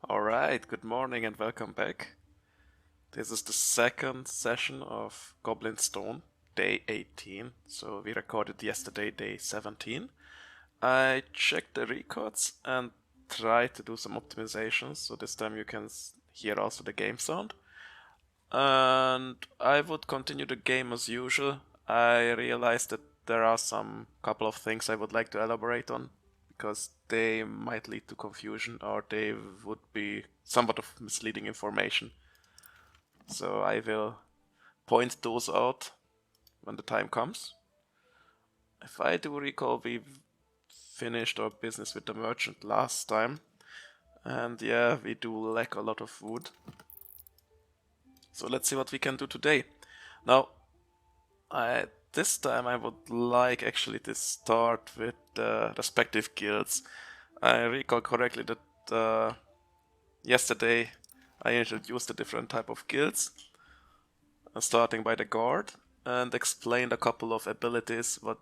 Alright, good morning and welcome back. This is the second session of Goblin Stone, day 18. So we recorded yesterday, day 17. I checked the records and tried to do some optimizations, so this time you can hear also the game sound. And I would continue the game as usual. I realized that there are some couple of things I would like to elaborate on because they might lead to confusion or they would be somewhat of misleading information. So I will point those out when the time comes. If I do recall, we finished our business with the merchant last time. And yeah, we do lack a lot of wood. So let's see what we can do today. Now, this time I would like actually to start with the respective guilds. I recall correctly that yesterday I introduced a different type of guilds, starting by the guard, and explained a couple of abilities, what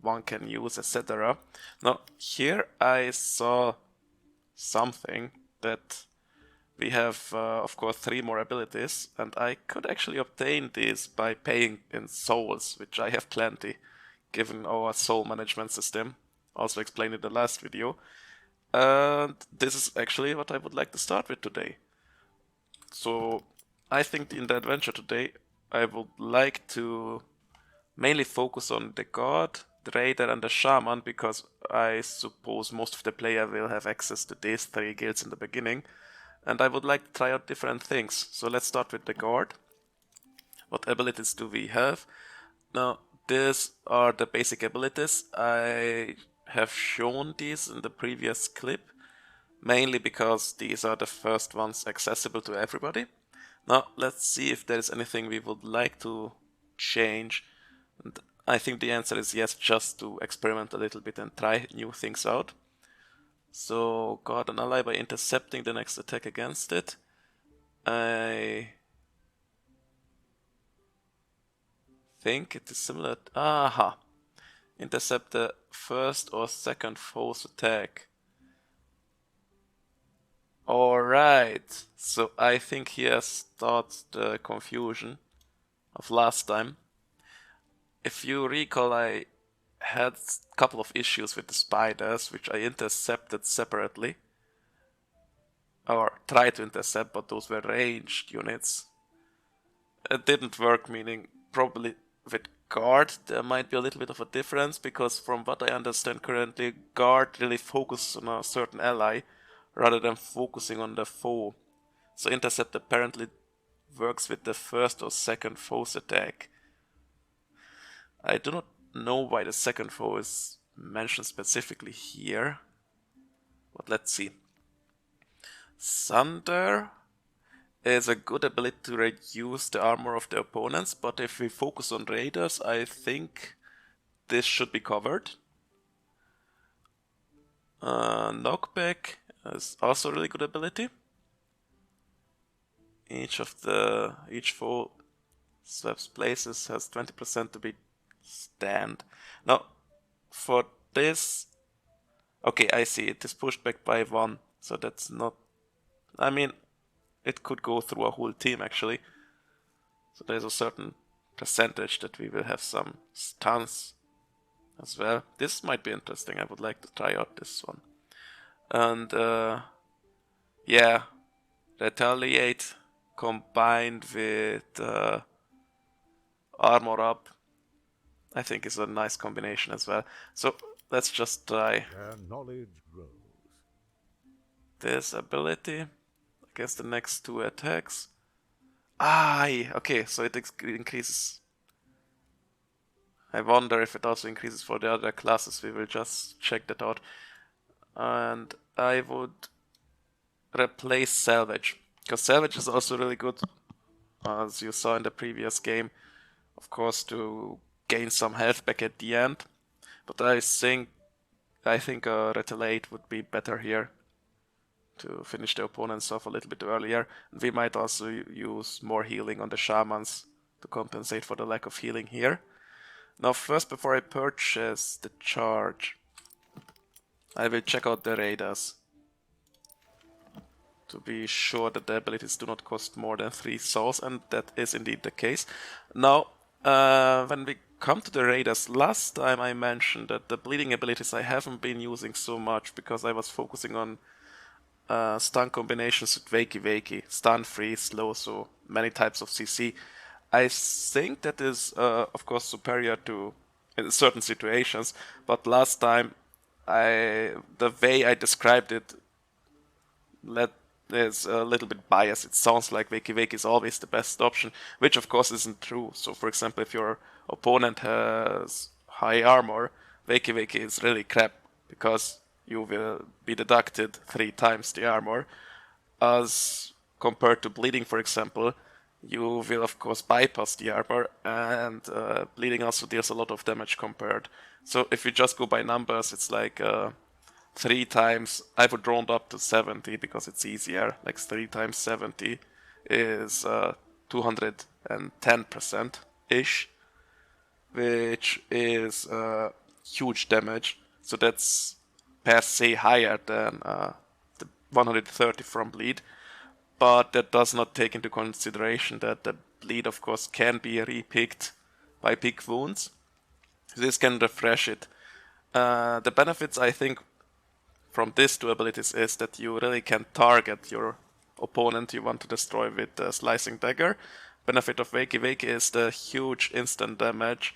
one can use, etc. Now, here I saw something that we have, of course, 3 more abilities, and I could actually obtain these by paying in souls, which I have plenty, given our soul management system, also explained in the last video. And this is actually what I would like to start with today. So I think in the adventure today, I would like to mainly focus on the god, the raider, and the shaman, because I suppose most of the player will have access to these 3 guilds in the beginning. And I would like to try out different things. So let's start with the guard. What abilities do we have? Now, these are the basic abilities. I have shown these in the previous clip, mainly because these are the first ones accessible to everybody. Now, let's see if there is anything we would like to change. And I think the answer is yes, just to experiment a little bit and try new things out. So, got an ally by intercepting the next attack against it. I think it is similar. Aha! Intercept the first or second foe's attack. Alright, so I think here starts the confusion of last time. If you recall, I had a couple of issues with the spiders, which I intercepted separately. Or tried to intercept, but those were ranged units. It didn't work, meaning probably with guard there might be a little bit of a difference, because from what I understand currently, guard really focuses on a certain ally rather than focusing on the foe. So intercept apparently works with the first or second foe's attack. I do not know why the second foe is mentioned specifically here, but let's see. Thunder is a good ability to reduce the armor of the opponents, but if we focus on raiders, I think this should be covered. Knockback is also a really good ability. Each foe swaps places, has 20% to be stand. Now, for this, okay, I see it is pushed back by 1, so that's not. I mean, it could go through a whole team actually. So there's a certain percentage that we will have some stuns as well. This might be interesting. I would like to try out this one. And yeah, retaliate combined with armor up, I think is a nice combination as well. So let's just try Their knowledge grows. this ability against the next 2 attacks. Aye, okay, so it increases. I wonder if it also increases for the other classes. We will just check that out. And I would replace Salvage, because Salvage is also really good, as you saw in the previous game, of course, to gain some health back at the end. But I think Retaliate would be better here to finish the opponents off a little bit earlier. And we might also use more healing on the shamans to compensate for the lack of healing here. Now first, before I purchase the charge, I will check out the raiders. to be sure that the abilities do not cost more than 3 souls, and that is indeed the case. Now, when we come to the raiders, last time I mentioned that the bleeding abilities I haven't been using so much because I was focusing on stun combinations with Wakey, stun, freeze, slow, so many types of CC. I think that is, of course, superior to in certain situations, but last time the way I described it is a little bit biased. It sounds like Wakey is always the best option, which of course isn't true. So for example, if your opponent has high armor, Wakey is really crap because you will be deducted 3 times the armor. As compared to bleeding, for example, you will of course bypass the armor, and bleeding also deals a lot of damage compared. So if you just go by numbers, it's like 3 times, I would round up to 70 because it's easier, like 3 times 70 is 210%-ish, which is huge damage, so that's per se higher than the 130 from bleed, but that does not take into consideration that the bleed of course can be repicked by pick wounds. This can refresh it. The benefits I think from these 2 abilities is that you really can target your opponent you want to destroy with the Slicing Dagger. Benefit of Wakey is the huge instant damage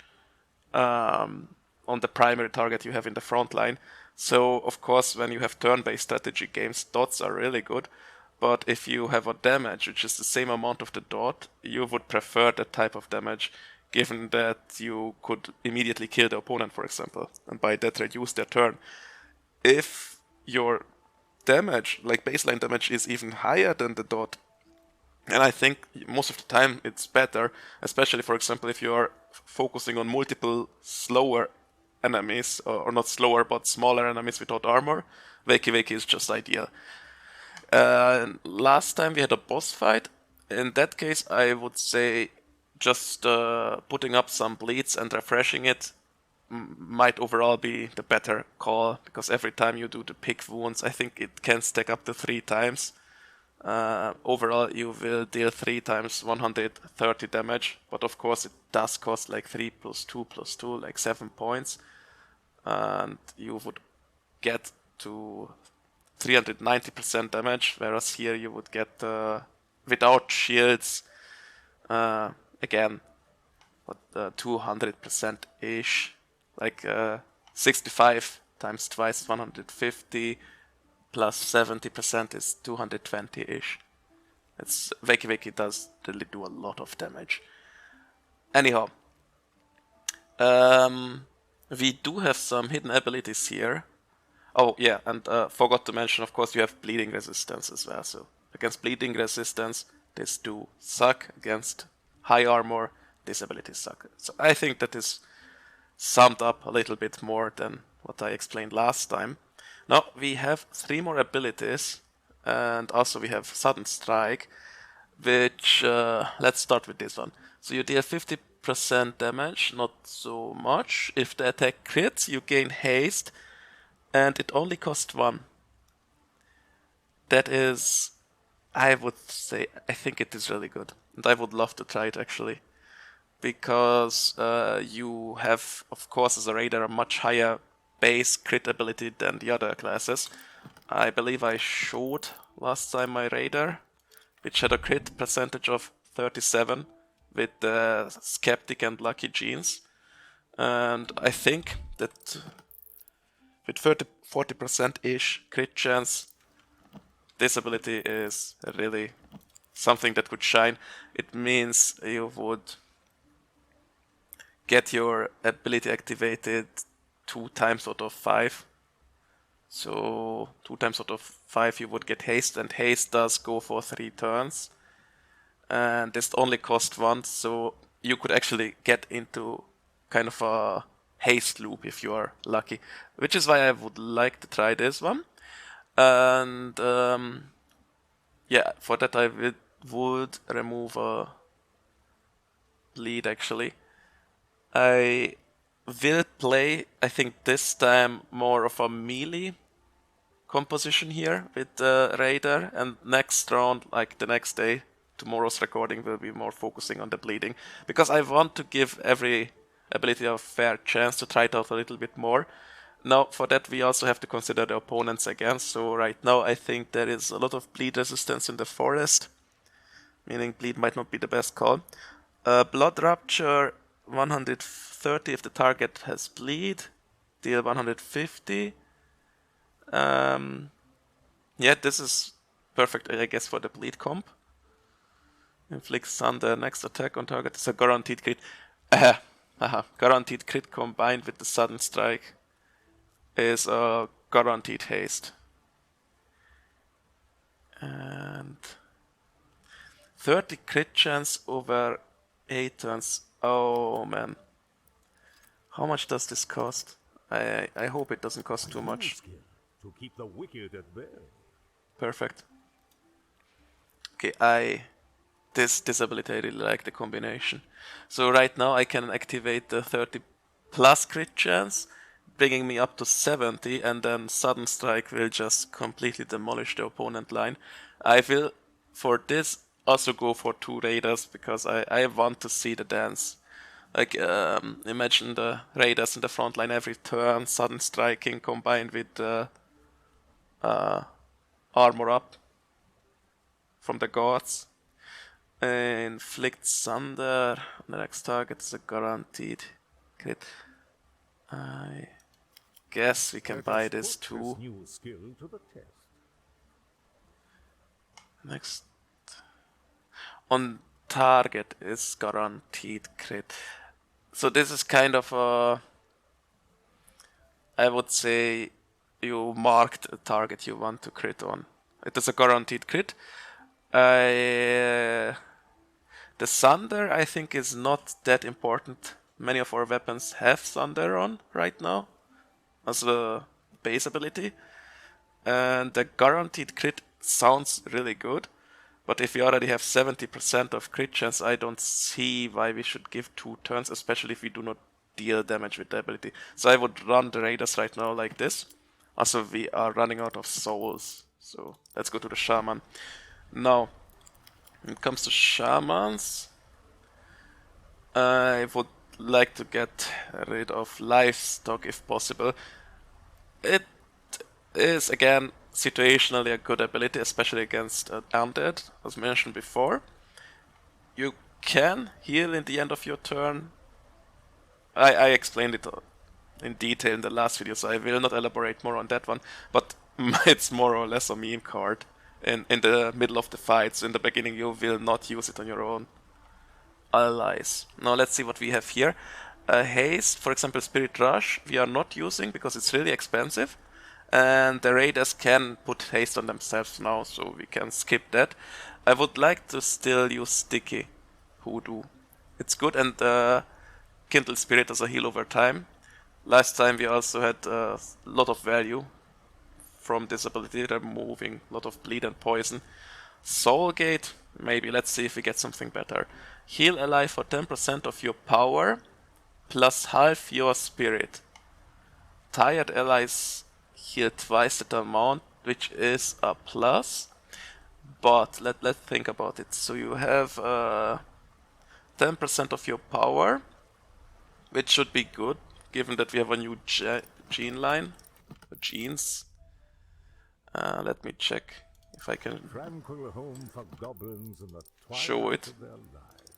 on the primary target you have in the front line. So of course when you have turn-based strategy games, dots are really good, but if you have a damage which is the same amount of the dot, you would prefer that type of damage, given that you could immediately kill the opponent, for example, and by that reduce their turn. If your damage, like baseline damage, is even higher than the dot, and I think most of the time it's better, especially for example if you are focusing on multiple slower enemies, or not slower but smaller enemies without armor, Wakey is just ideal. Last time we had a boss fight. In that case I would say just putting up some bleeds and refreshing it might overall be the better call, because every time you do the pick wounds, I think it can stack up to 3 times. Overall you will deal 3 times 130 damage, but of course it does cost like 3 plus 2 plus 2, like 7 points, and you would get to 390% damage, whereas here you would get without shields again 200% ish, like 65 times twice 150 plus 70% is 220-ish. It's Wakey does really do a lot of damage. Anyhow, we do have some hidden abilities here. Oh yeah, and forgot to mention, of course, you have bleeding resistance as well. So against bleeding resistance, these do suck. Against high armor, these abilities suck. So I think that is summed up a little bit more than what I explained last time. Now we have 3 more abilities, and also we have Sudden Strike, which let's start with this one. So you deal 50% damage, not so much. If the attack crits, you gain haste, and it only costs 1. That is, I would say, I think it is really good, and I would love to try it actually, because you have, of course, as a raider, a much higher base crit ability than the other classes. I believe I showed last time my raider, which had a crit percentage of 37 with the Skeptic and Lucky genes, and I think that with 40%-ish crit chance, this ability is really something that could shine. It means you would get your ability activated 2 times out of 5. So 2 times out of 5 you would get haste, and haste does go for 3 turns. And this only costs 1, so you could actually get into kind of a haste loop if you are lucky, which is why I would like to try this one. And yeah, for that I would remove a bleed actually. I will play, I think this time, more of a melee composition here with the Raider, and next round, like the next day, tomorrow's recording will be more focusing on the bleeding, because I want to give every ability a fair chance to try it out a little bit more. Now, for that we also have to consider the opponents again, so right now I think there is a lot of bleed resistance in the forest, meaning bleed might not be the best call. Blood Rupture 130 if the target has bleed, deal 150. Yeah, this is perfect, I guess, for the bleed comp. Inflicts Thunder, next attack on target is a guaranteed crit. Guaranteed crit combined with the sudden strike is a guaranteed haste. And 30 crit chance over 8 turns. Oh man. How much does this cost? I hope it doesn't cost too much. To keep the wicked at bay. Perfect. Okay, this ability I really like the combination. So right now I can activate the 30 plus crit chance, bringing me up to 70, and then sudden strike will just completely demolish the opponent line. I will for this also go for 2 raiders because I want to see the dance. Like imagine the raiders in the front line every turn, sudden striking combined with armor up from the gods. Inflict Thunder on the next target is a guaranteed crit. I guess we can buy this too. New skill to the test. Next on target is guaranteed crit. So this is kind of a, I would say you marked a target you want to crit on. It is a guaranteed crit. The Thunder I think is not that important. Many of our weapons have Thunder on right now as a base ability. And the guaranteed crit sounds really good. But if we already have 70% of crit chance, I don't see why we should give 2 turns, especially if we do not deal damage with the ability. So I would run the Raiders right now like this. Also, we are running out of souls. So let's go to the Shaman. Now, when it comes to Shamans, I would like to get rid of livestock if possible. It is, again, situationally a good ability, especially against undead, as mentioned before. You can heal in the end of your turn. I explained it in detail in the last video, so I will not elaborate more on that one, but it's more or less a meme card in the middle of the fight, so in the beginning you will not use it on your own allies. Now let's see what we have here. Haste, for example Spirit Rush, we are not using because it's really expensive. And the raiders can put haste on themselves now, so we can skip that. I would like to still use Sticky Hoodoo. It's good, and Kindle Spirit as a heal over time. Last time we also had a lot of value from this ability, removing a lot of bleed and poison. Soulgate, maybe, let's see if we get something better. Heal ally for 10% of your power, plus half your spirit. Tired allies heal twice that amount, which is a plus. But let's think about it. So you have 10% of your power, which should be good, given that we have a new gene line. Genes. Let me check if I can Tranquil home for goblins in the show it. of their lives.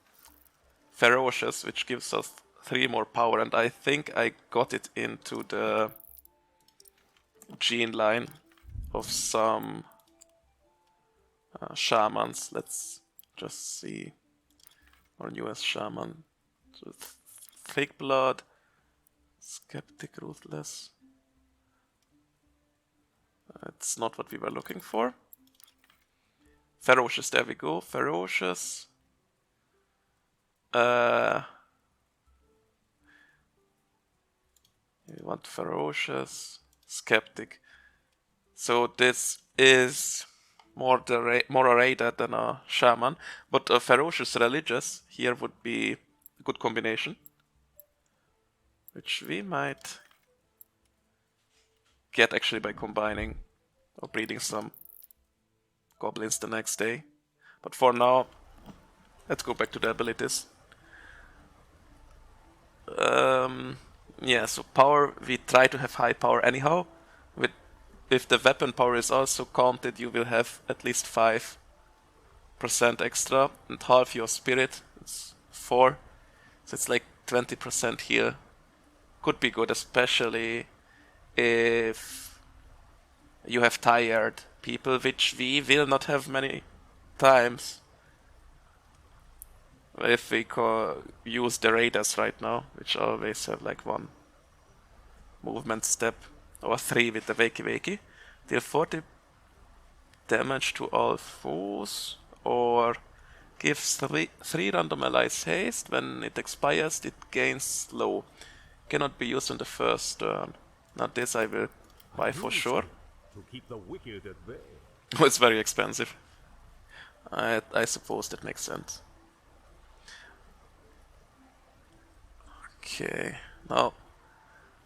Ferocious, which gives us 3 more power, and I think I got it into the gene line of some shamans. Let's just see our newest shaman. So Thick Blood, Skeptic, Ruthless. It's not what we were looking for. Ferocious, there we go. Ferocious. We want Ferocious, Skeptic. So this is more a raider than a shaman, but a Ferocious Religious here would be a good combination, which we might get actually by combining or breeding some goblins the next day. But for now, let's go back to the abilities. Yeah, so power, we try to have high power anyhow. If the weapon power is also counted, you will have at least 5% extra, and half your spirit, it's 4. So it's like 20% here. Could be good, especially if you have tired people, which we will not have many times. If we use the raiders right now, which always have like 1 movement step, or 3 with the Wakey Wakey, deal 40 damage to all foes, or gives 3 random allies haste. When it expires, it gains slow. Cannot be used on the first turn. Now this I will buy for sure. To keep the wicked at bay. It's very expensive. I suppose that makes sense. Okay, now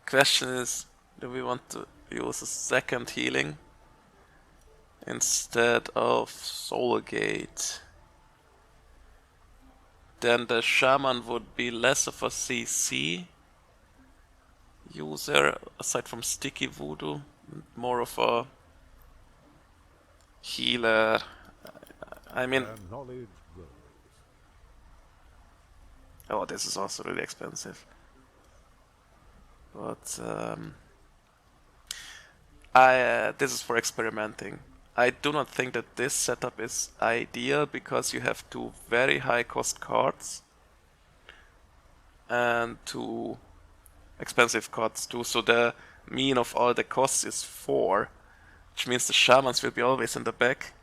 question is, do we want to use a second healing instead of Soul Gate? Then the shaman would be less of a CC user, aside from Sticky Voodoo, more of a healer. I mean, Knowledge grows. oh, this is also really expensive. But this is for experimenting. I do not think that this setup is ideal because you have 2 very high cost cards and 2 expensive cards too. So the mean of all the costs is 4, which means the shamans will be always in the back.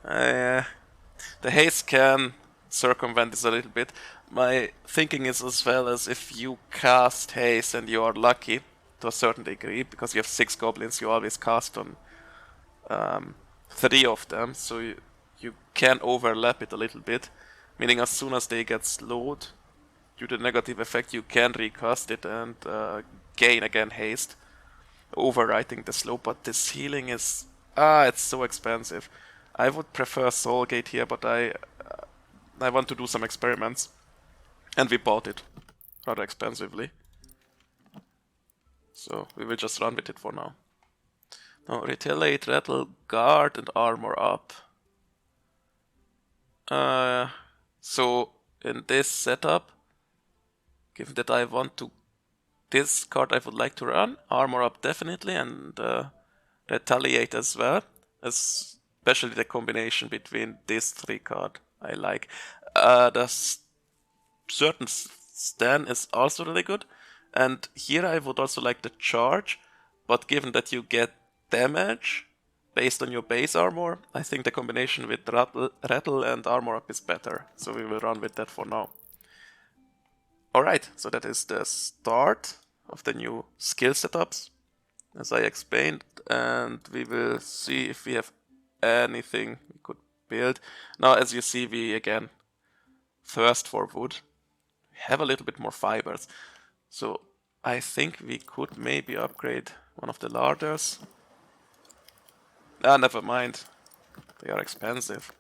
The haste can circumvent this a little bit. My thinking is as well as if you cast haste and you are lucky to a certain degree, because you have 6 goblins, you always cast on 3 of them, so you can overlap it a little bit, meaning as soon as they get slowed due to the negative effect, you can recast it and gain again haste, overwriting the slow. But this healing is it's so expensive. I would prefer Soulgate here, but I want to do some experiments, and we bought it rather expensively, so we will just run with it for now. Now, retaliate, rattle, guard, and armor up. So in this setup, given that I want to, this card I would like to run, armor up definitely, and retaliate as well, especially the combination between these 3 cards I like. The certain stand is also really good, and here I would also like the charge, but given that you get damage based on your base armor, I think the combination with rattle and armor up is better, so we will run with that for now. Alright, so that is the start of the new skill setups, as I explained, and we will see if we have anything we could build. Now, as you see, we again thirst for wood. We have a little bit more fibers, so I think we could maybe upgrade one of the larders. Never mind, they are expensive.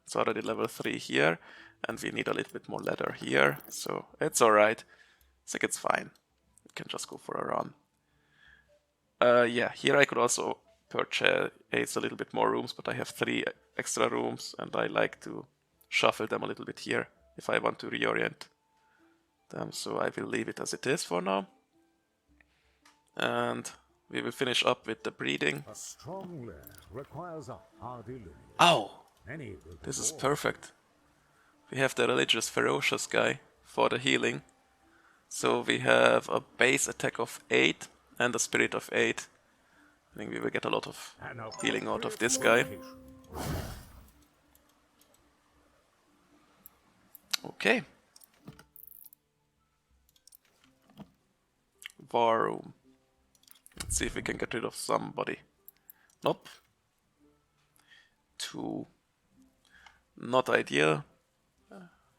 It's already level 3 here, and we need a little bit more leather here, so it's alright. I think it's fine. We can just go for a run. Yeah, here I could also purchase a little bit more rooms, but I have 3 extra rooms, and I like to shuffle them a little bit here if I want to reorient them, so I will leave it as it is for now. And we will finish up with the breeding. A strong lair requires a hardy lineage. Oh! Many will be This is born. perfect. We have the religious ferocious guy for the healing. So we have a base attack of 8 and a spirit of 8. I think we will get a lot of healing out of this guy. Okay. War room. Let's see if we can get rid of somebody. Nope. 2. Not ideal.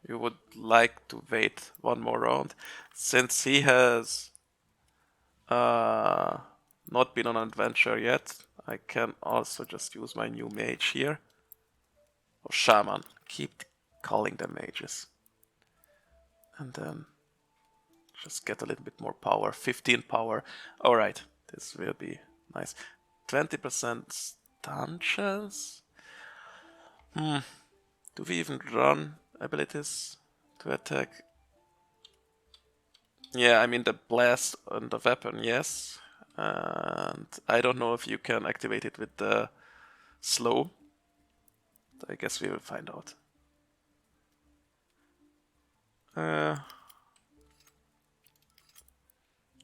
You would like to wait 1 more round. Since he has not been on an adventure yet, I can also just use my new mage here. Or shaman. Keep calling them mages. And then just get a little bit more power. 15 power. Alright, this will be nice. 20% stun chance? Do we even run abilities to attack? Yeah, I mean the blast on the weapon, yes. And I don't know if you can activate it with the slow. I guess we will find out.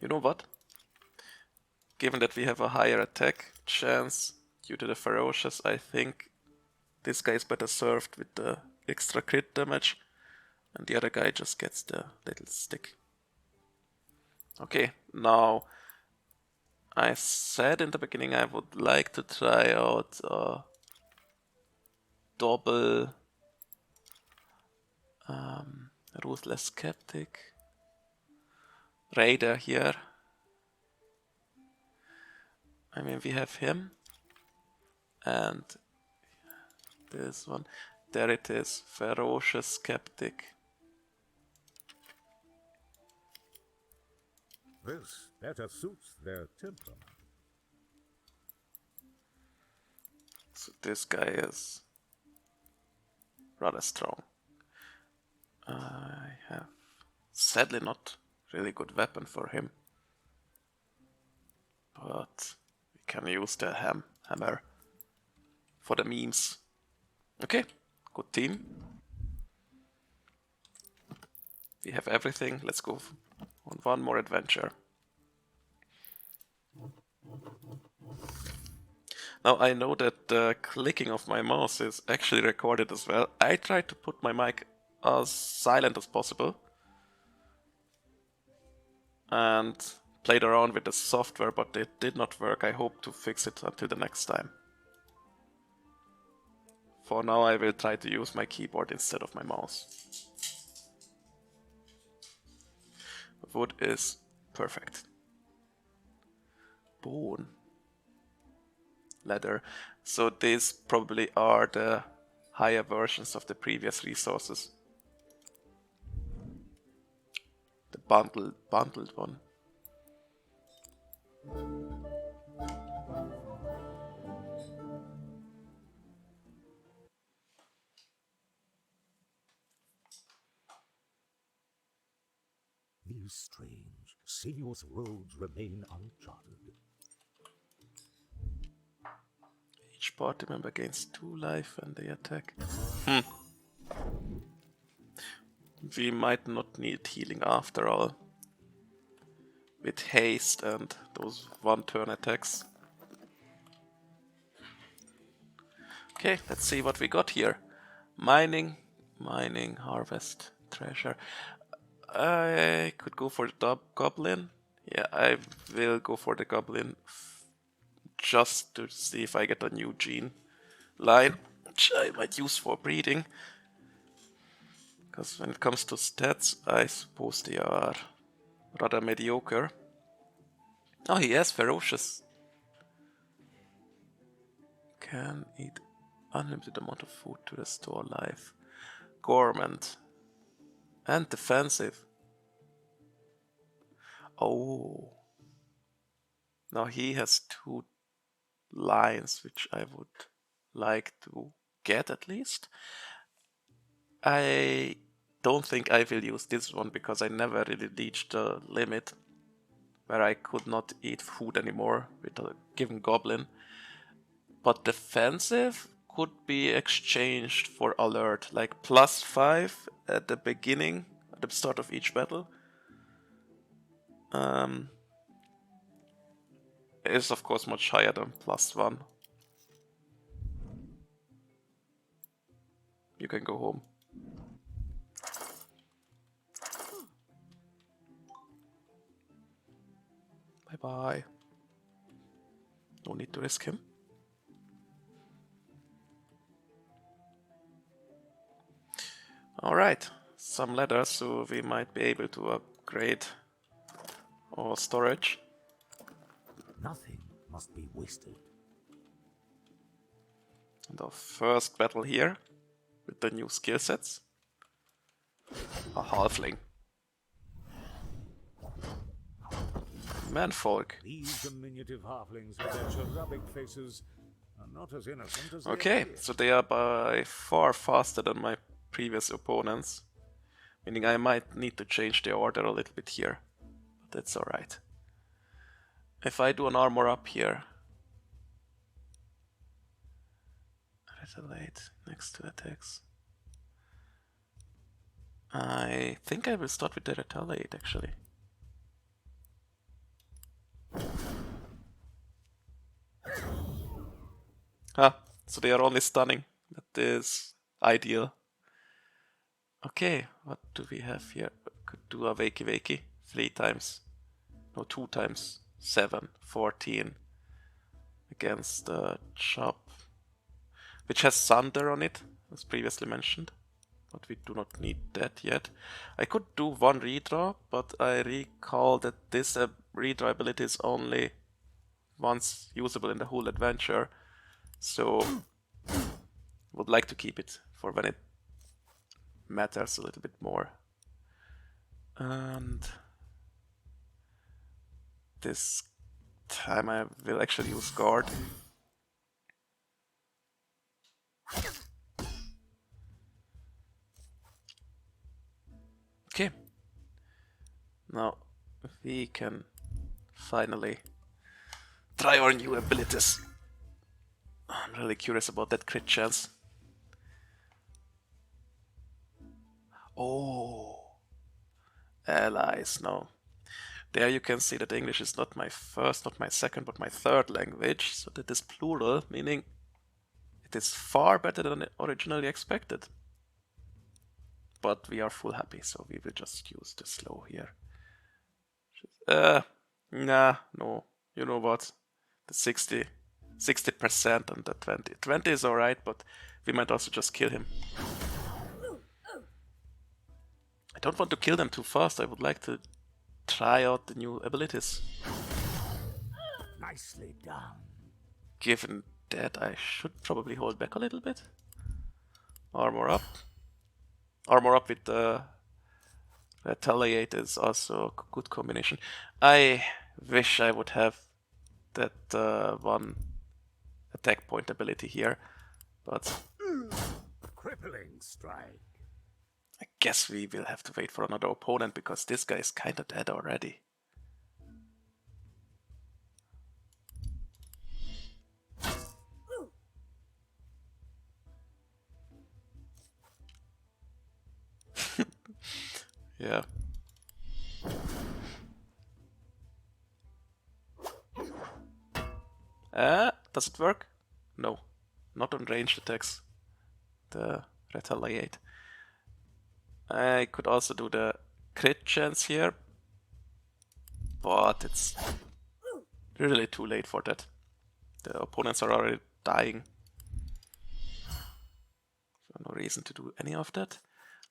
You know what? Given that we have a higher attack chance due to the ferocious, I think this guy is better served with the extra crit damage, and the other guy just gets the little stick. Okay, now I said in the beginning I would like to try out a double Ruthless Skeptic Raider here. I mean, we have him and this one. There it is, Ferocious Skeptic. This better suits their temperament. So this guy is rather strong. I have sadly not really good weapon for him, but we can use the hammer for the memes. Okay, good team. We have everything. Let's go on one more adventure. Now I know that the clicking of my mouse is actually recorded as well. I tried to put my mic as silent as possible and played around with the software, but it did not work. I hope to fix it until the next time. For now I will try to use my keyboard instead of my mouse. Wood is perfect. Bone. Leather. So these probably are the higher versions of the previous resources. The bundled one. These strange, sinuous roads remain uncharted. Each party member gains 2 life when they attack. We might not need healing after all. With haste and those 1-turn attacks. Okay, let's see what we got here. Mining, harvest, treasure. I could go for the goblin. Yeah, I will go for the goblin just to see if I get a new gene line, which I might use for breeding. Because when it comes to stats, I suppose they are rather mediocre. Oh, he has ferocious. Can eat unlimited amount of food to restore life. Gourmand. And defensive. Oh. Now he has 2 lines, which I would like to get at least. I don't think I will use this one because I never really reached the limit where I could not eat food anymore with a given goblin. But defensive could be exchanged for alert, like +5 at the beginning, at the start of each battle. Is of course much higher than +1. You can go home. Bye bye. No need to risk him. Alright, some leather, so we might be able to upgrade our storage. Nothing must be wasted. And our first battle here with the new skill sets. A halfling. Manfolk. These diminutive halflings with their cherubic faces are not as innocent as they Okay, appear. so they are by far faster than my previous opponents. Meaning I might need to change the order a little bit here. But that's alright. If I do an armor up here. Retaliate next to attacks. I think I will start with the retaliate actually. So they are only stunning. That is ideal. Okay, what do we have here? Could do a Wakey Wakey 3 times. No, 2 times. 7, 14. Against the Chop. Which has Thunder on it, as previously mentioned. But we do not need that yet. I could do 1 redraw, but I recall that this redraw ability is only once usable in the whole adventure. So would like to keep it for when it matters a little bit more. And this time I will actually use guard. Okay. Now we can finally try our new abilities. I'm really curious about that crit chance. Oh, allies. No, there you can see that English is not my first, not my second, but my third language. So that is plural, meaning it is far better than originally expected. But we are full happy, so we will just use the slow here. Nah, no. You know what? The 60% and the 20. 20 is alright, but we might also just kill him. I don't want to kill them too fast. I would like to try out the new abilities. Nicely done. Given that, I should probably hold back a little bit. Armor up. Armor up with the retaliate is also a good combination. I wish I would have that 1 attack point ability here, but Crippling strike. I guess we will have to wait for another opponent because this guy is kinda dead already. Yeah. Does it work? No. Not on ranged attacks. The retaliate. I could also do the crit chance here, but it's really too late for that. The opponents are already dying. So no reason to do any of that.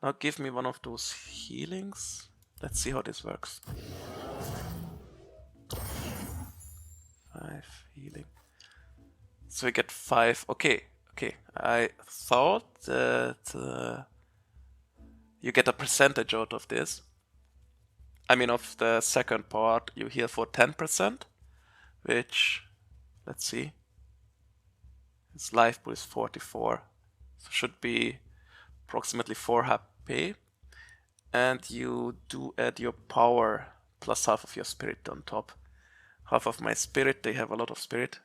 Now give me one of those healings. Let's see how this works. 5 healing. So we get 5. Okay. I thought that you get a percentage out of this. I mean, of the second part, you heal for 10%, which, let's see, his life pool is 44, so should be approximately 4 HP, and you do add your power plus half of your spirit on top. Half of my spirit, they have a lot of spirit.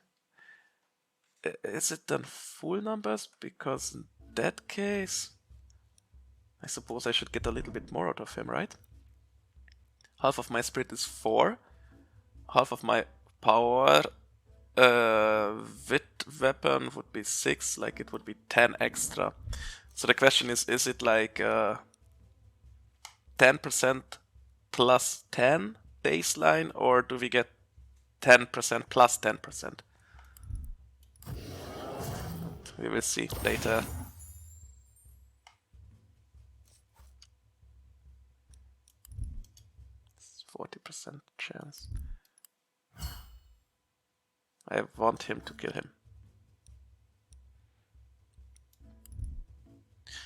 Is it then full numbers? Because in that case, I suppose I should get a little bit more out of him, right? Half of my spirit is 4. Half of my power with weapon would be 6, like it would be 10 extra. So the question is it like 10% plus 10 baseline, or do we get 10% plus 10%? We will see later. It's 40% chance. I want him to kill him.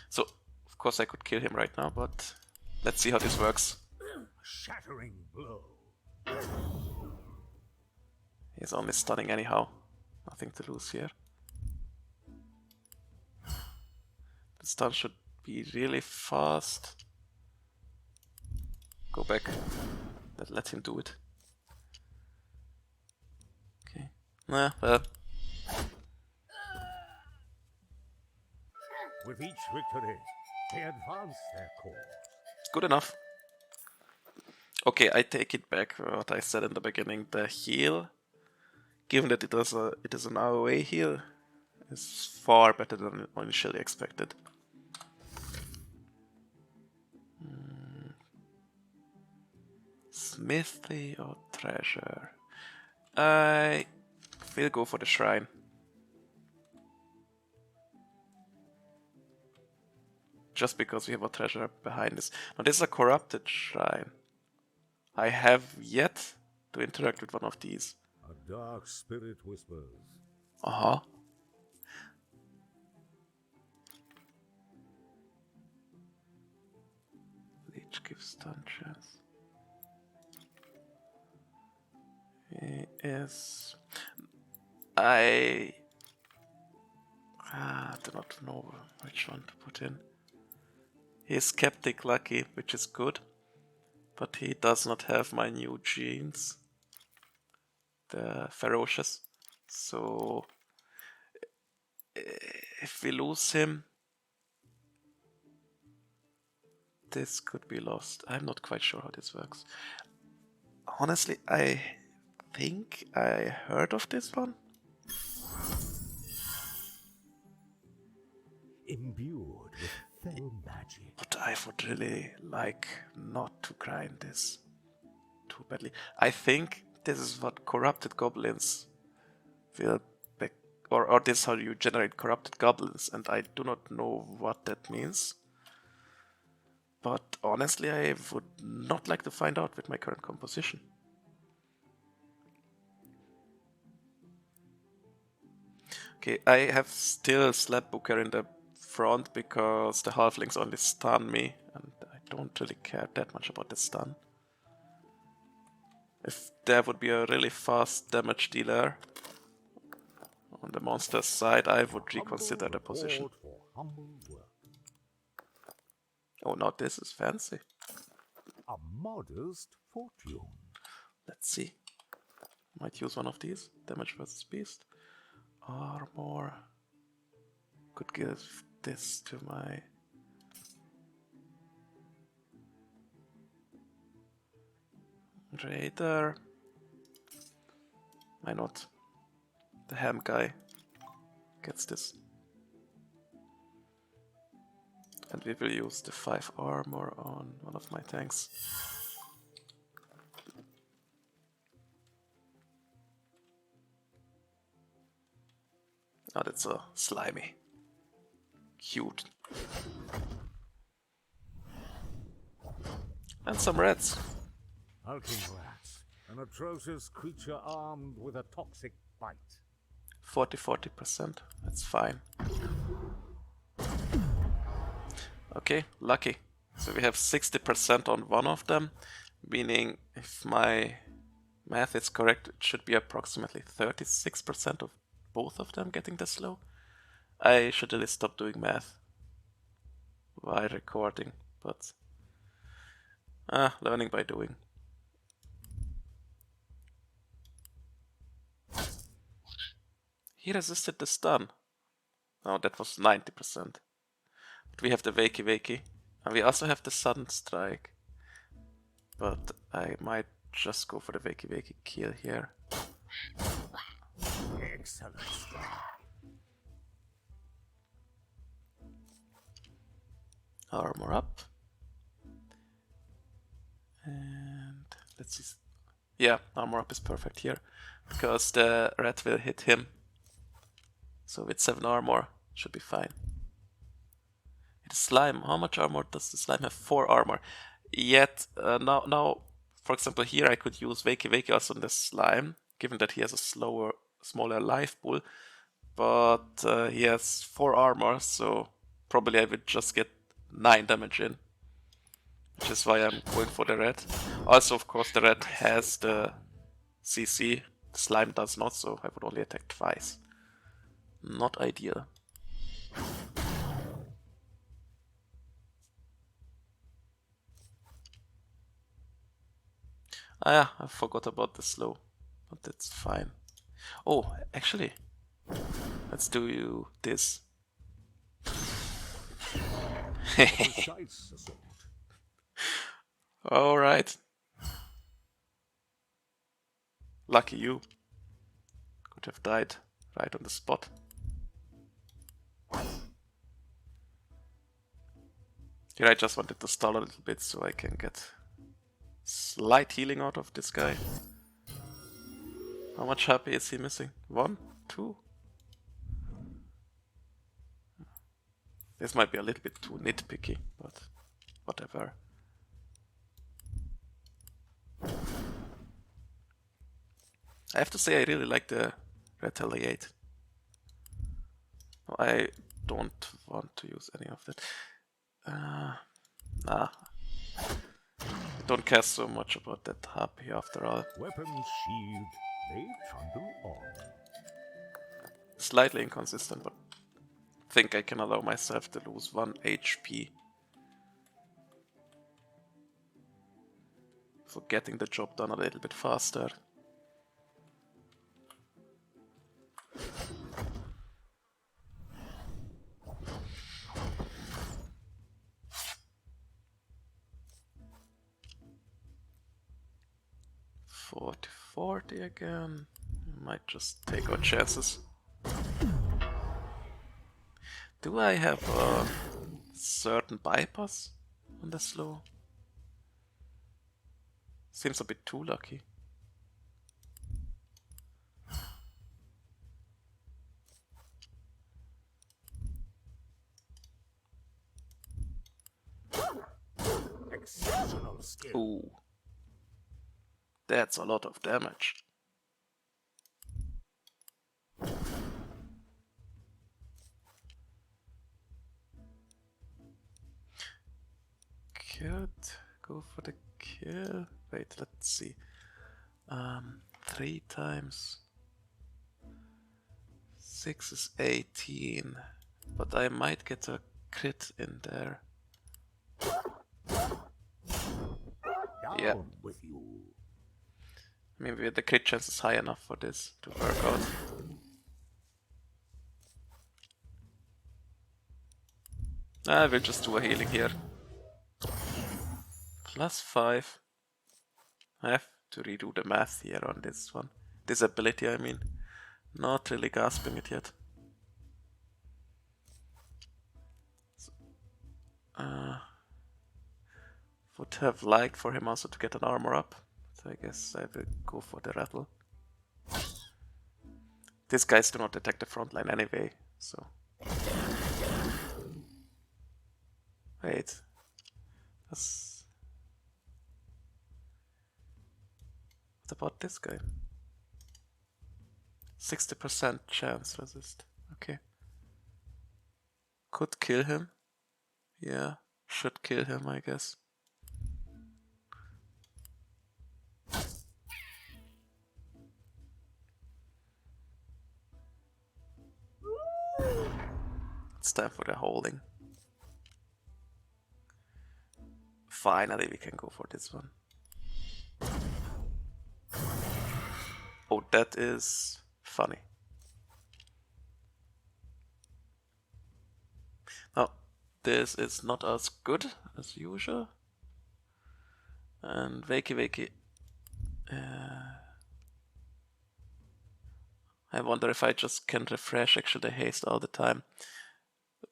So, of course I could kill him right now, but let's see how this works. Shattering blow. He's only stunning anyhow. Nothing to lose here. The stun should be really fast. Go back. Let him do it. Okay. Nah, well. With each victory, they advance their cause. Good enough. Okay, I take it back what I said in the beginning. The heal, given that it is an AoE heal, is far better than initially expected. Smithy or treasure? I will go for the shrine. Just because we have a treasure behind this. Now this is a corrupted shrine. I have yet to interact with one of these. A dark spirit whispers. Uh-huh. Leech gives stun chance. He is... I do not know which one to put in. He is Skeptic Lucky, which is good. But he does not have my new genes. The Ferocious. So... if we lose him... this could be lost. I'm not quite sure how this works. Honestly, I think I heard of this one. Imbued with fell magic. But I would really like not to grind this too badly. I think this is what corrupted goblins will be, or this is how you generate corrupted goblins, and I do not know what that means. But honestly, I would not like to find out with my current composition. Okay, I have still Slap Booker in the front because the halflings only stun me, and I don't really care that much about the stun. If there would be a really fast damage dealer on the monster's side, I would reconsider the position. Oh, now this is fancy. A modest fortune. Let's see. Might use one of these. Damage versus beast. Armor. Could give this to my... Raider. Why not? The ham guy gets this. And we will use the 5 armor on one of my tanks. Oh, that's a slimy. Cute. And some rats. Hulking rats. An atrocious creature armed with a toxic bite. 40%. That's fine. Okay, lucky. So we have 60% on one of them, meaning if my math is correct, it should be approximately 36% of both of them getting this low. I should really stop doing math while recording, but learning by doing. He resisted the stun. Oh, that was 90%. But we have the Wakey Wakey. And we also have the Sudden Strike. But I might just go for the Wakey Wakey kill here. Excellent. Armor up. And let's see. Yeah, armor up is perfect here. Because the rat will hit him. So with 7 armor, should be fine. The slime, how much armor does the slime have? 4 armor. Yet, now, for example, here I could use Wakey Wakey also on the slime, given that he has a slower smaller life pool, but he has 4 armor, so probably I would just get 9 damage in, which is why I'm going for the red. Also, of course, the red has the CC, the slime does not, so I would only attack twice. Not ideal. Ah yeah, I forgot about the slow, but that's fine. Oh, actually, let's do this. Precise assault. Alright. Lucky you. Could have died right on the spot. Here I just wanted to stall a little bit so I can get slight healing out of this guy. How much HP is he missing? 1? 2? This might be a little bit too nitpicky, but whatever. I have to say I really like the Retaliate. I don't want to use any of that. Nah. I don't care so much about that HP after all. Weapons sheathed, they trundle on. Slightly inconsistent, but I think I can allow myself to lose 1 HP for getting the job done a little bit faster. $40 again. Might just take our chances. Do I have a certain bypass on the slow? Seems a bit too lucky. Exceptional skill. Ooh. That's a lot of damage. Could go for the kill. Wait, let's see. 3 times 6 is 18, but I might get a crit in there. Down Yeah. with you. Maybe the crit chance is high enough for this to work out. I will just do a healing here. +5. I have to redo the math here on this one. This ability, I mean. Not really grasping it yet. So, would have liked for him also to get an armor up. So I guess I will go for the rattle. These guys do not attack the front line anyway, so... Wait. That's... What about this guy? 60% chance resist. Okay. Could kill him. Yeah, should kill him, I guess. It's time for the holding. Finally, we can go for this one. Oh, that is funny. Now, this is not as good as usual. And Wakey. I wonder if I just can refresh actually the haste all the time.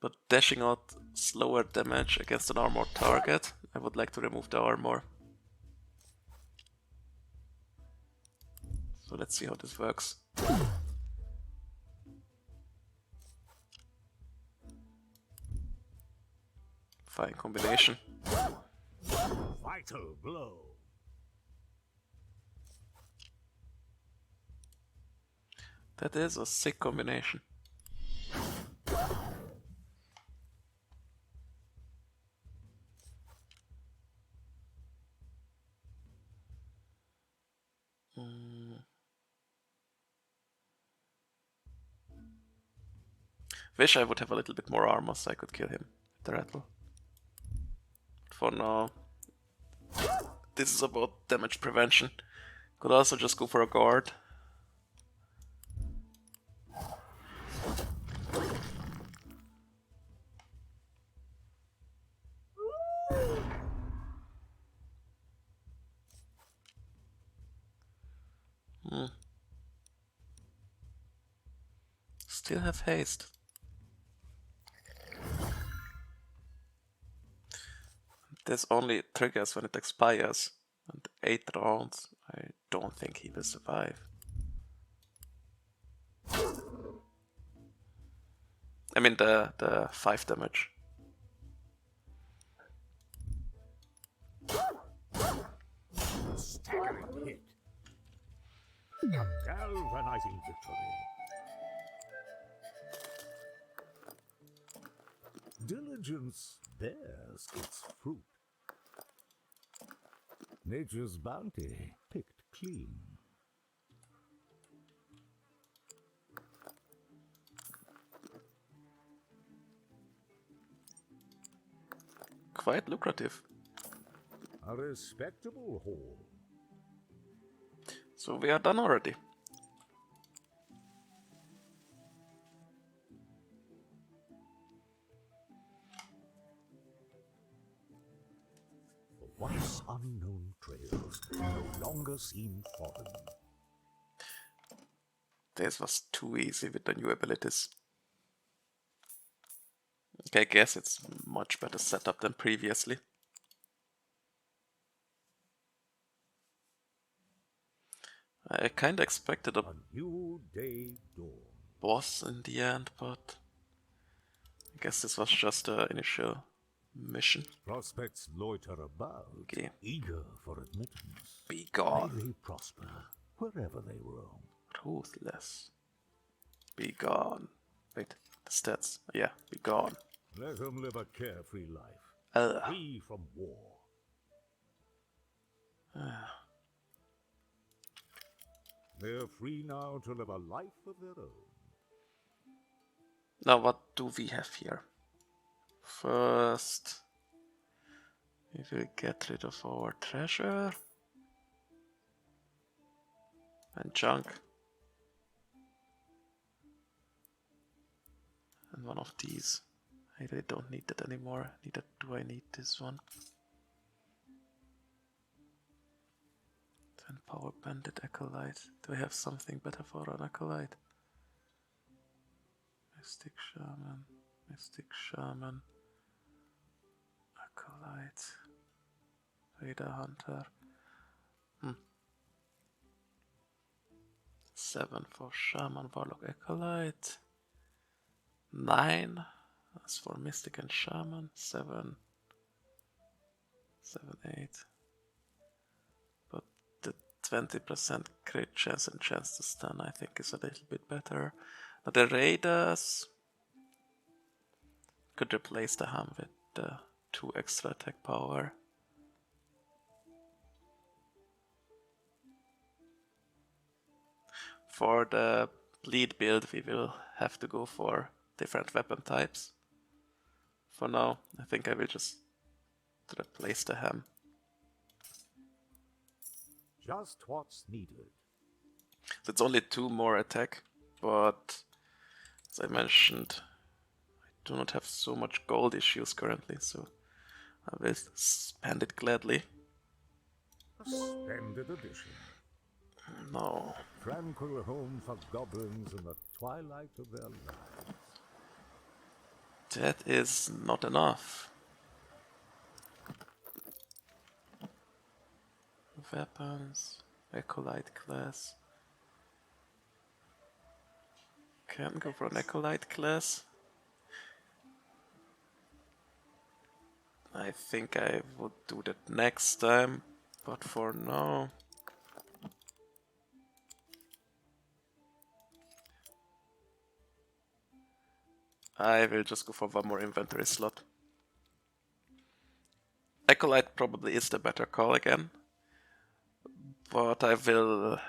But dashing out slower damage against an armored target, I would like to remove the armor. So let's see how this works. Fine combination. Vital blow. That is a sick combination. Wish I would have a little bit more armor so I could kill him with the rattle. For now, this is about damage prevention. Could also just go for a guard. Still have haste. This only triggers when it expires. And 8 rounds, I don't think he will survive. I mean the 5 damage. Staggering hit. A galvanizing victory. Diligence bears its fruit. Nature's bounty picked clean. Quite lucrative. A respectable haul. So we are done already. The once unknown trails no longer seem foreign. This was too easy with the new abilities. Okay, I guess it's much better setup than previously. I kinda expected a new day dawn. boss in the end, but I guess this was just the initial mission. Prospects loiter about, Okay. eager for admittance. Be gone. May they prosper wherever they roam. Ruthless. Be gone. Wait, the stats. Yeah, be gone. Let them live a carefree life, free from war. They're free now to live a life of their own. Now what do we have here? First, we will get rid of our treasure and junk. And one of these. I really don't need that anymore. Neither do I need this one. Then power bandit acolyte. Do I have something better for an acolyte? Mystic shaman. Mystic shaman. Acolyte. Raider hunter. 7 for shaman, warlock, acolyte. 9 as for mystic and shaman. 7, 8. But the 20% crit chance and chance to stun I think is a little bit better. Now the raiders could replace the ham with the 2 extra attack power. For the bleed build we will have to go for different weapon types. For now, I think I will just replace the ham. Just what's needed. So it's only 2 more attack, but as I mentioned, I do not have so much gold issues currently, so I will spend it gladly. A splendid addition. No. Tranquil home for goblins in the twilight of their lives. That is not enough. Weapons, acolyte class. Can go for an acolyte class. I think I would do that next time, but for now I will just go for one more inventory slot. Acolyte probably is the better call again, but I will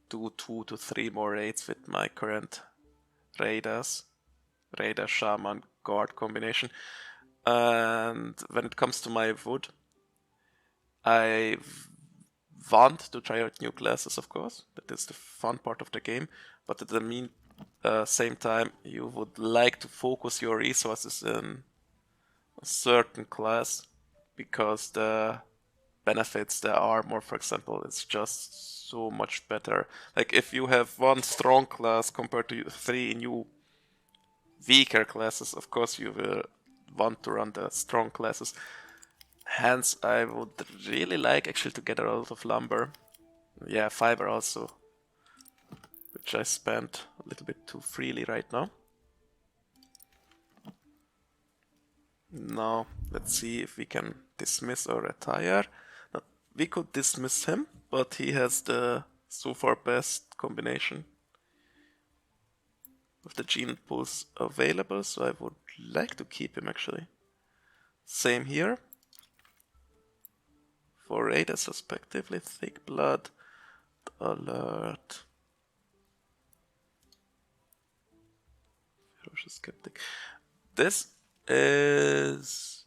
do 2 to 3 more raids with my current raiders. Raider, Shaman, Guard combination. And when it comes to my wood, I want to try out new classes, of course. That is the fun part of the game. But at the same time, you would like to focus your resources in a certain class, because the benefits, the armor, for example, is just so much better. Like, if you have one strong class compared to 3 new weaker classes, of course you will want to run the strong classes. Hence, I would really like actually to get a lot of lumber. Yeah, fiber also, which I spent a little bit too freely right now. Now, let's see if we can dismiss or retire. Now, we could dismiss him, but he has the so far best combination of the gene pools available, so I would like to keep him actually. Same here. For raiders respectively, thick blood, alert, ferocious skeptic. This is,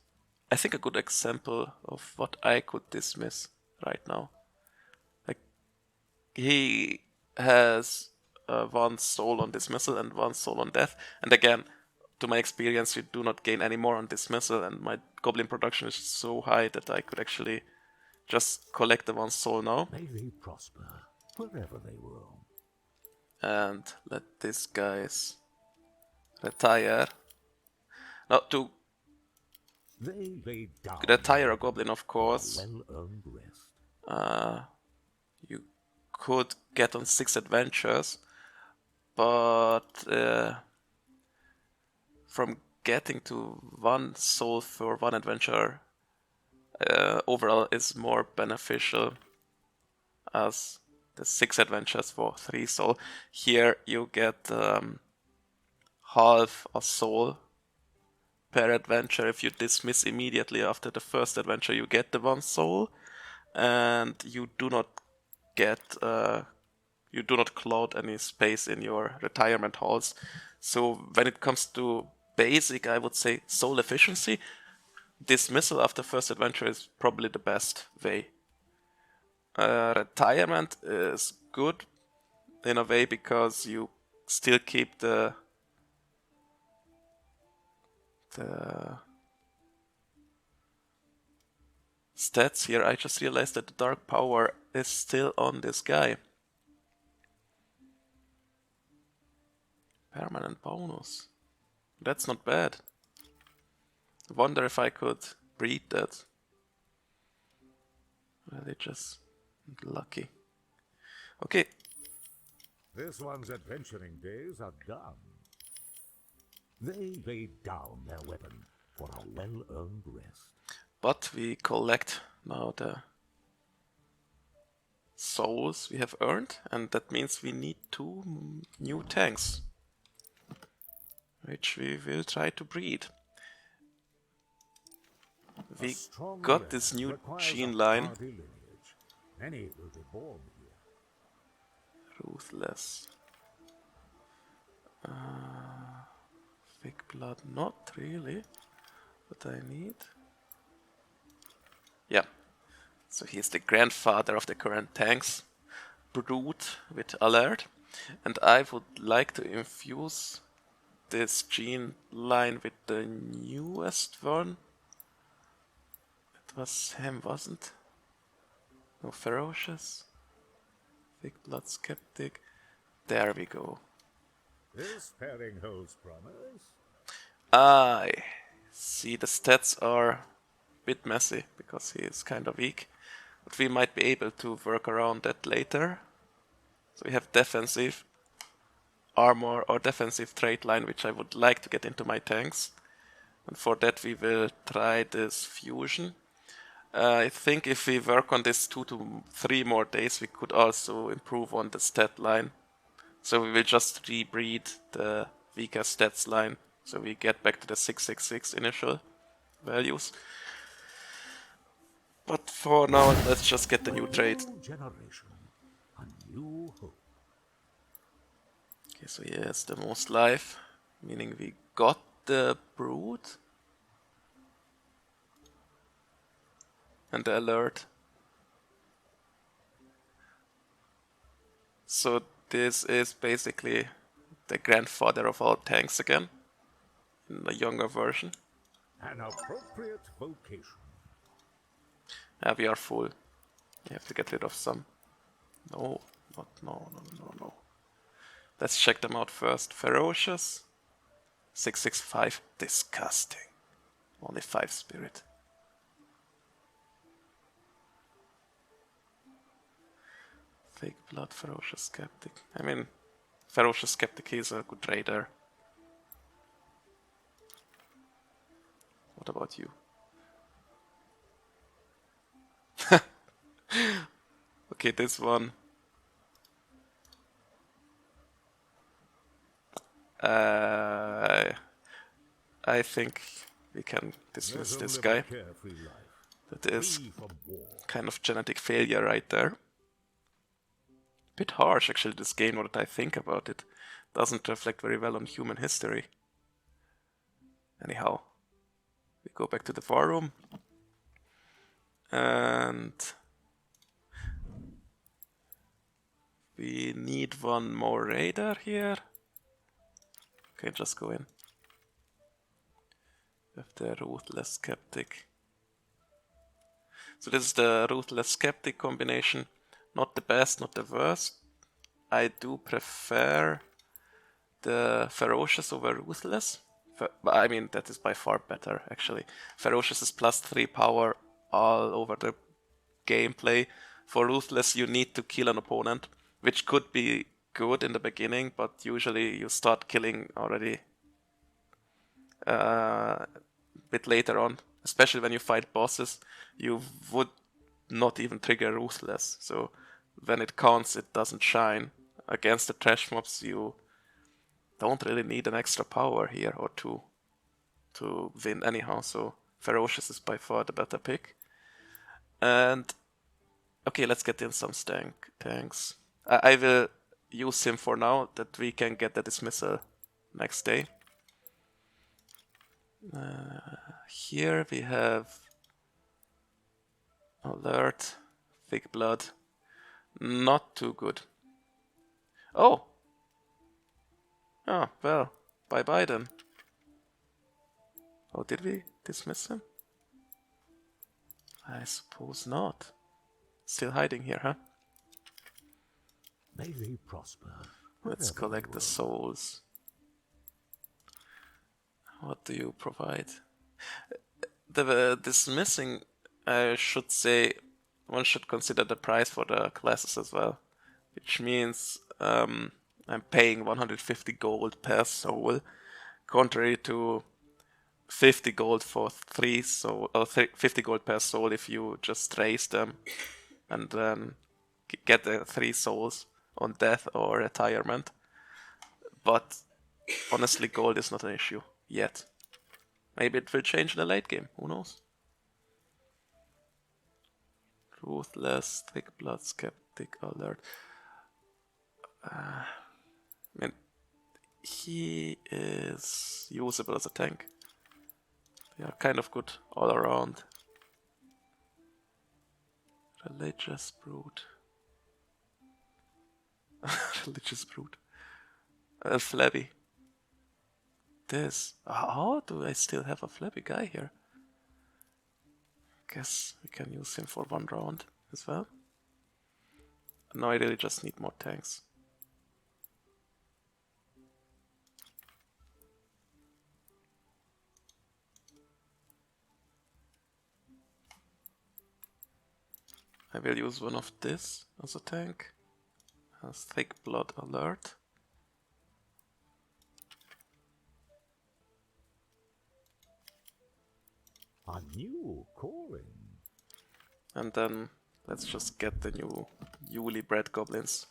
I think, a good example of what I could dismiss right now. Like, he has 1 soul on dismissal and 1 soul on death, and again, to my experience, you do not gain any more on dismissal, and my goblin production is so high that I could actually just collect the 1 soul now. May they prosper wherever they roam. And let these guys retire. Now, to They lay down retire a goblin, of course, well-earned rest. you could get on 6 adventures, but from getting to 1 soul for 1 adventure overall is more beneficial as the 6 adventures for 3 soul. Here you get half a soul per adventure. If you dismiss immediately after the first adventure, you get the 1 soul, and you do not get you do not cloud any space in your retirement halls. So when it comes to basic, I would say soul efficiency, dismissal after first adventure is probably the best way. Retirement is good in a way because you still keep the stats here. I just realized that the dark power is still on this guy. Permanent bonus. That's not bad. Wonder if I could breed that. Really just lucky. Okay. This one's adventuring days are done. They laid down their weapon for a well-earned rest. But we collect now the souls we have earned, and that means we need 2 new tanks, which we will try to breed. We got this new gene line. Many will be born here. Ruthless. Thick blood, not really, but I need. Yeah, so he's the grandfather of the current tanks, Brute with alert, and I would like to infuse this gene line with the newest one. It was him, wasn't? No, ferocious, thick blood skeptic. There we go. This pairing holds promise. I see the stats are a bit messy because he is kind of weak, but we might be able to work around that later. So we have defensive armor or defensive trait line, which I would like to get into my tanks, and for that we will try this fusion. I think if we work on this 2 to 3 more days, we could also improve on the stat line. So we will just rebreed the weaker stats line So we get back to the 666 initial values. But for now, let's just get the new trade. New generation, a new hope. Okay, so here's the most life, meaning we got the brood and the alert. So this is basically the grandfather of all tanks again, in a younger version. An appropriate vocation. We are full. We have to get rid of some. No, no. Let's check them out first. Ferocious. 665. Disgusting. Only 5 spirit. Fake blood, ferocious skeptic. I mean, ferocious skeptic is a good raider. What about you? Okay, this one. I think we can dismiss this guy. That is kind of genetic failure right there. Bit harsh actually, this game, what I think about it. Doesn't reflect very well on human history. Anyhow, we go back to the war room. And we need one more raider here. Okay, just go in. We have the Ruthless Skeptic. So this is the Ruthless Skeptic combination. Not the best, not the worst. I do prefer the Ferocious over Ruthless. I mean, that is by far better, actually. Ferocious is +3 power all over the gameplay. For Ruthless, you need to kill an opponent, which could be good in the beginning, but usually you start killing already a bit later on. Especially when you fight bosses, you would not even trigger Ruthless. So when it counts, it doesn't shine. Against the trash mobs, you don't really need an extra power here or two to win anyhow. So Ferocious is by far the better pick. And okay, let's get in some tanks. I will use him for now, that we can get the dismissal next day. Here we have Alert, Thick Blood. Not too good. Oh! Oh, well, bye-bye then. Oh, did we dismiss him? I suppose not. Still hiding here, huh? May they prosper. Let's collect the souls. What do you provide? The dismissing, I should say, one should consider the price for the classes as well. Which means I'm paying 150 gold per soul, contrary to 50 gold for 3 soul, or 50 gold per soul if you just raise them and then get the 3 souls on death or retirement. But honestly, gold is not an issue yet. Maybe it will change in the late game, who knows? Ruthless, Thick Blood, Skeptic, Alert. I mean, he is usable as a tank. They are kind of good all around. Religious Brood. Religious Brood. Flabby. This. How do I still have a flabby guy here? Guess we can use him for 1 round as well. Now I really just need more tanks. I will use one of this as a tank. Has Thick Blood Alert. A new calling. And then let's just get the new newly bred goblins.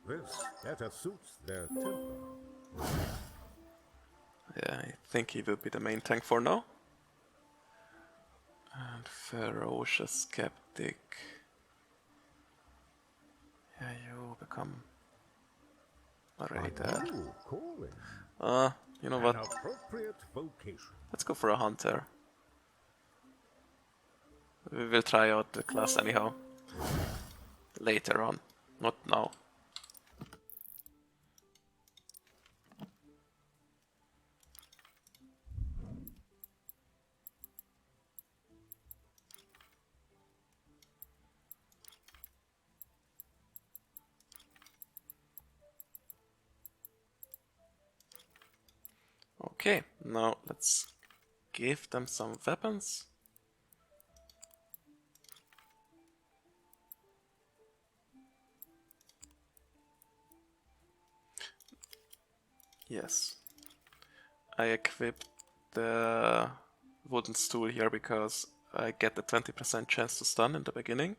This better suits their temper. Yeah, I think he will be the main tank for now. And Ferocious Skeptic. Yeah, you become a raider. New calling. You know An what? appropriate vocation. Let's go for a hunter. We will try out the class anyhow. Later on, not now. Okay, now let's give them some weapons. Yes. I equipped the wooden stool here because I get the 20% chance to stun in the beginning.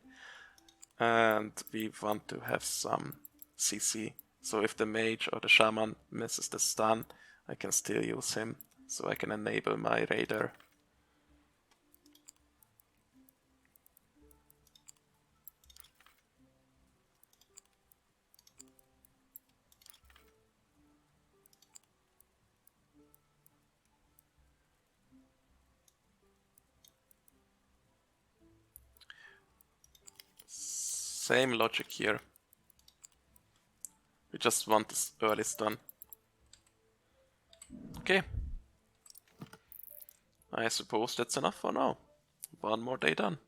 And we want to have some CC. So if the mage or the shaman misses the stun, I can still use him. So I can enable my raider. Same logic here. We just want this early stun. Okay. I suppose that's enough for now. One more day done.